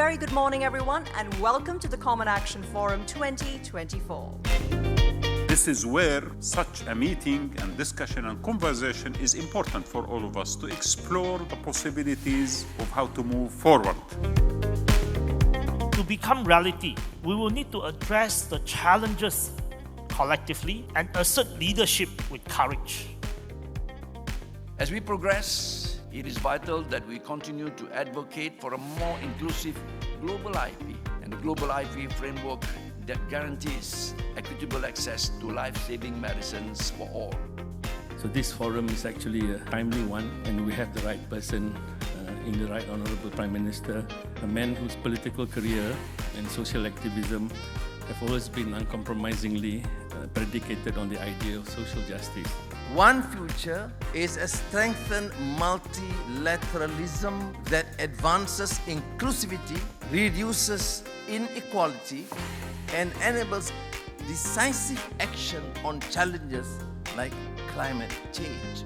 very good morning, everyone, and welcome to the Common Action Forum 2024. This is where such a meeting and discussion and conversation is important for all of us to explore the possibilities of how to move forward. To become reality, we will need to address the challenges collectively and assert leadership with courage. As we progress, it is vital that we continue to advocate for a more inclusive global IP and a global IP framework that guarantees equitable access to life-saving medicines for all. So this forum is actually a timely one, and we have the right person in the right Honourable Prime Minister, a man whose political career and social activism have always been uncompromisingly predicated on the idea of social justice. One future is a strengthened multilateralism that advances inclusivity, reduces inequality, and enables decisive action on challenges like climate change.